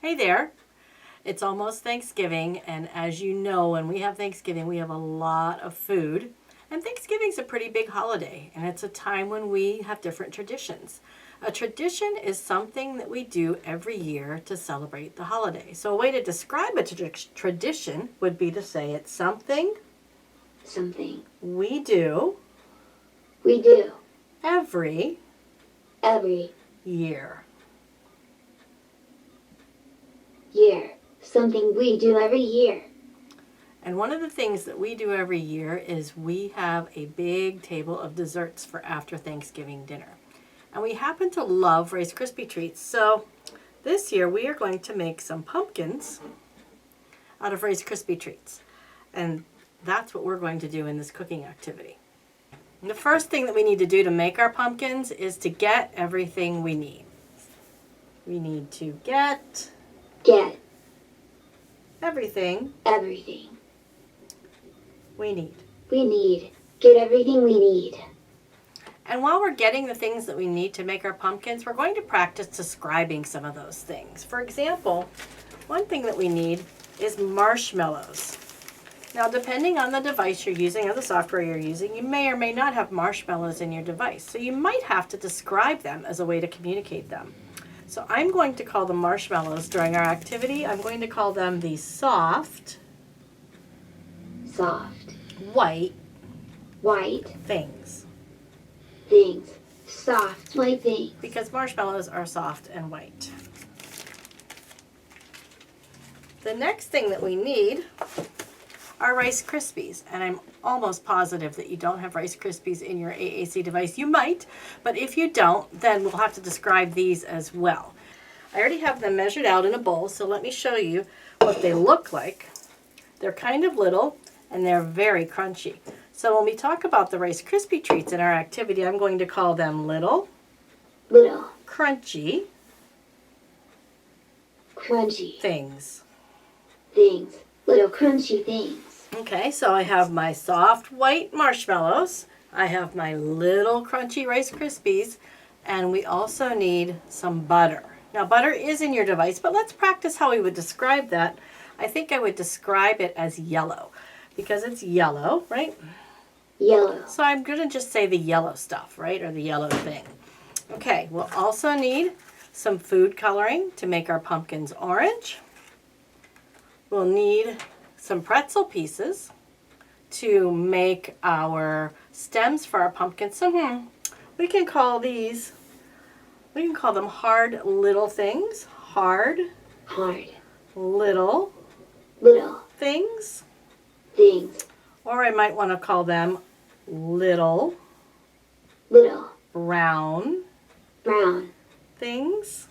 Hey there. It's almost Thanksgiving, and as you know, when we have Thanksgiving, we have a lot of food. And Thanksgiving's a pretty big holiday, and it's a time when we have different traditions. A tradition is something that we do every year to celebrate the holiday. So a way to describe a tradition would be to say it's something we do every year. Something we do every year. And one of the things that we do every year is we have a big table of desserts for after Thanksgiving dinner. And we happen to love Rice Krispie treats. So this year we are going to make some pumpkins out of Rice Krispie treats. And that's what we're going to do in this cooking activity. And the first thing that we need to do to make our pumpkins is to get everything we need. We need to get everything we need. Get everything we need. And while we're getting the things that we need to make our pumpkins, we're going to practice describing some of those things. For example, one thing that we need is marshmallows. Now, depending on the device you're using or the software you're using, you may or may not have marshmallows in your device. So you might have to describe them as a way to communicate them. So I'm going to call them marshmallows during our activity. I'm going to call them the soft, white things. Soft white things. Because marshmallows are soft and white. The next thing that we need are Rice Krispies. And I'm almost positive that you don't have Rice Krispies in your AAC device. You might, but if you don't, then we'll have to describe these as well. I already have them measured out in a bowl, so let me show you what they look like. They're kind of little, and they're very crunchy. So when we talk about the Rice Krispie treats in our activity, I'm going to call them little crunchy things. Little crunchy things. Okay, so I have my soft white marshmallows. I have my little crunchy Rice Krispies, and we also need some butter. Now, butter is in your device, but let's practice how we would describe that. I think I would describe it as yellow, because it's yellow, right? Yellow. So I'm going to just say the yellow stuff, right, or the yellow thing. Okay, we'll also need some food coloring to make our pumpkins orange. We'll need some pretzel pieces to make our stems for our pumpkins. So we can call them hard little things. Hard little things. Or I might want to call them little brown things.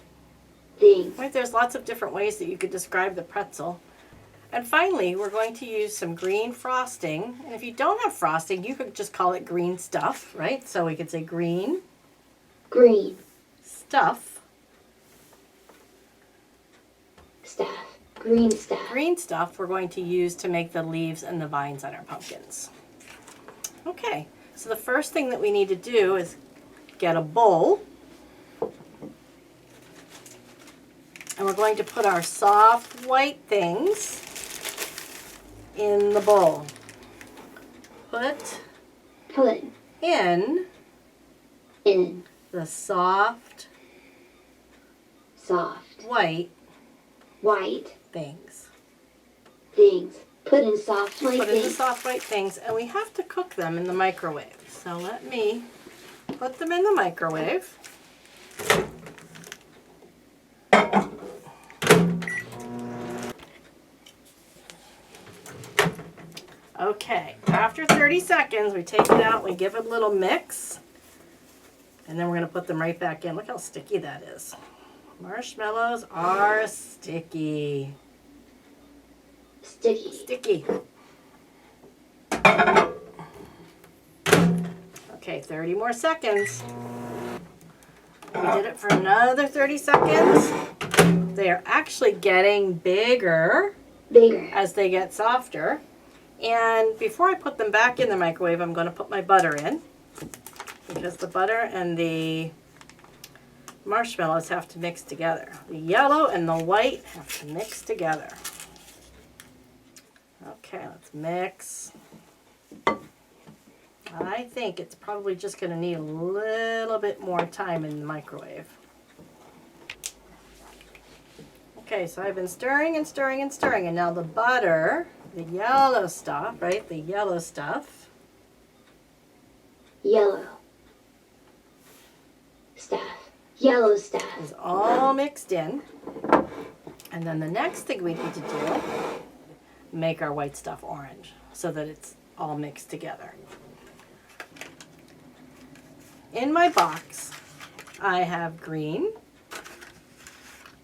Right, there's lots of different ways that you could describe the pretzel. And finally, we're going to use some green frosting. And if you don't have frosting, you could just call it green stuff, right? So we could say green stuff. Green stuff we're going to use to make the leaves and the vines on our pumpkins. Okay, so the first thing that we need to do is get a bowl. And we're going to put our soft white things in the bowl. Put in the soft white things. Put in soft white Put in the things. soft white things, and we have to cook them in the microwave. So let me put them in the microwave. Okay, after 30 seconds, we take it out, we give it a little mix, and then we're going to put them right back in. Look how sticky that is. Marshmallows are sticky. Sticky. Okay, 30 more seconds. We did it for another 30 seconds. They are actually getting bigger as they get softer. And before I put them back in the microwave, I'm going to put my butter in, because the butter and the marshmallows have to mix together. The yellow and the white have to mix together. Okay, let's mix. I think it's probably just going to need a little bit more time in the microwave. Okay, so I've been stirring and stirring and stirring, and now the butter, the yellow stuff, right? The yellow stuff. Yellow stuff. Yellow stuff. Is all mixed in. And then the next thing we need to do, make our white stuff orange so that it's all mixed together. In my box, I have green,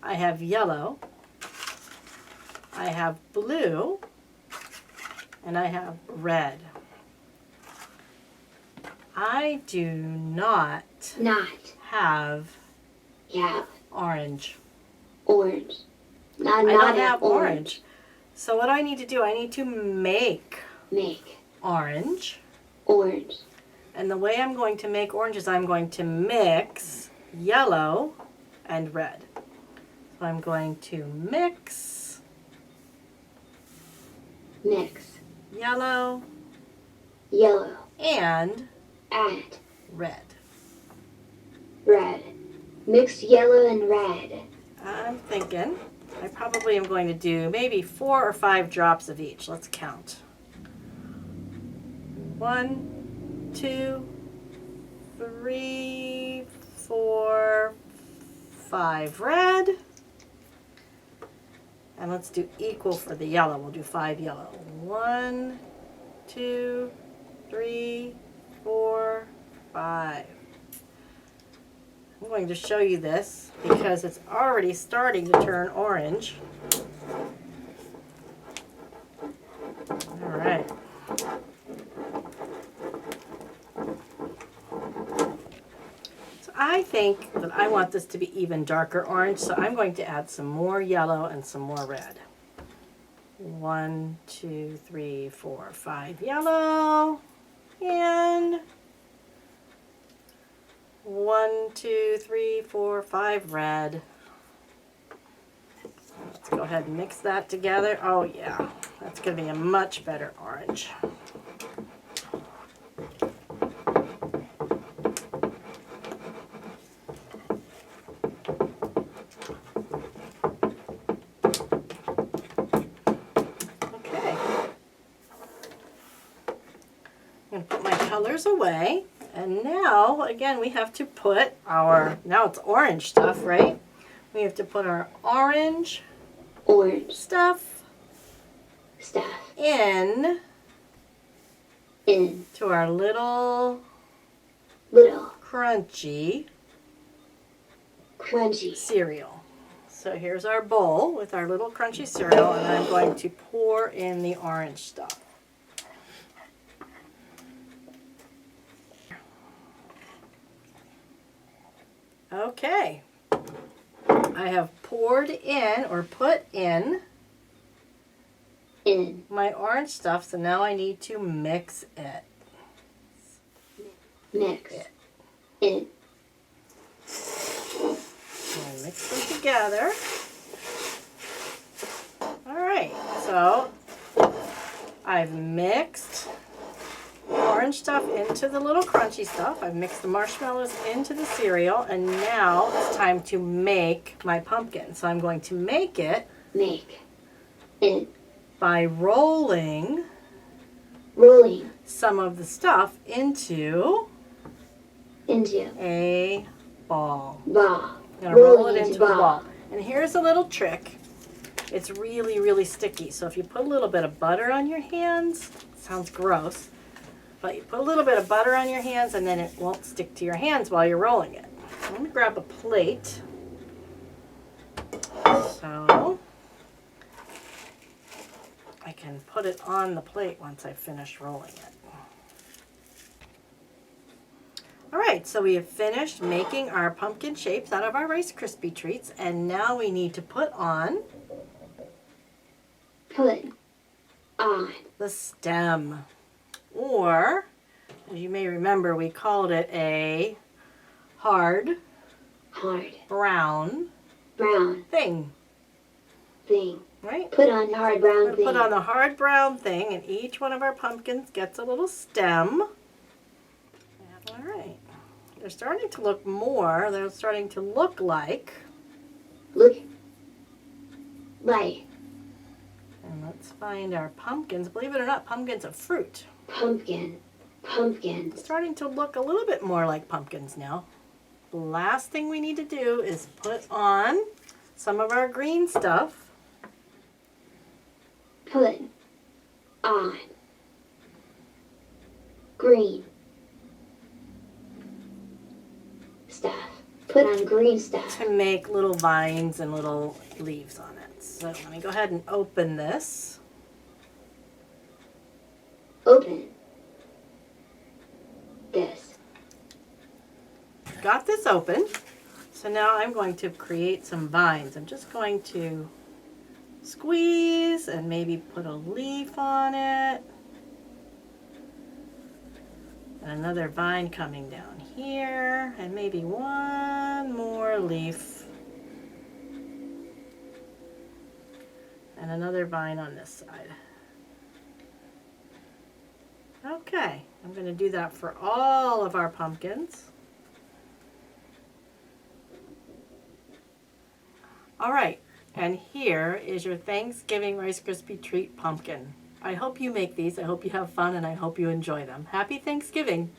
I have yellow, I have blue, and I have red. I do not have orange. I don't have orange. So what I need to do, I need to make orange. And the way I'm going to make orange is I'm going to mix yellow and red. So I'm going to mix yellow and red. Mix yellow and red. I'm thinking I probably am going to do maybe 4 or 5 drops of each. Let's count. 1, 2, 3, 4, 5 red. And let's do equal for the yellow. We'll do 5 yellow. 1, 2, 3, 4, 5. I'm going to show you this because it's already starting to turn orange. All right. So I think that I want this to be even darker orange, so I'm going to add some more yellow and some more red. 1, 2, 3, 4, 5 yellow and 1, 2, 3, 4, 5 red. Let's go ahead and mix that together. Oh yeah, that's going to be a much better orange. Okay. I'm going to put my colors away. And now, again, we have to put our, now it's orange stuff, right? We have to put our orange stuff in to our little crunchy cereal. So here's our bowl with our little crunchy cereal, and I'm going to pour in the orange stuff. Okay, I have poured in or put in my orange stuff, so now I need to mix it. In. And mix them together. All right, so I've mixed the orange stuff into the little crunchy stuff. I've mixed the marshmallows into the cereal, and now it's time to make my pumpkin. So I'm going to make it by rolling some of the stuff into a ball. I'm going to roll it into a ball. And here's a little trick. It's really, really sticky. So if you put a little bit of butter on your hands, it sounds gross, but you put a little bit of butter on your hands and then it won't stick to your hands while you're rolling it. I'm going to grab a plate. So I can put it on the plate once I finish rolling it. All right, so we have finished making our pumpkin shapes out of our Rice Krispie treats, and now we need to put on the stem. Or, as you may remember, we called it a hard hard, brown brown thing. thing. Right? Put on the hard brown thing. Put on the hard brown thing, and each one of our pumpkins gets a little stem. All right. They're starting to look more. They're starting to look like. Look like. And let's find our pumpkins. Believe it or not, pumpkins are fruit. Pumpkin. Pumpkin. Starting to look a little bit more like pumpkins now. The last thing we need to do is put on some of our green stuff. Put on green stuff. Put on green stuff. To make little vines and little leaves on it. So let me go ahead and open this. Open this. Got this open. So now I'm going to create some vines. I'm just going to squeeze and maybe put a leaf on it. And another vine coming down here. And maybe one more leaf. And another vine on this side. Okay, I'm going to do that for all of our pumpkins. All right, and here is your Thanksgiving Rice Krispie Treat pumpkin. I hope you make these. I hope you have fun, and I hope you enjoy them. Happy Thanksgiving!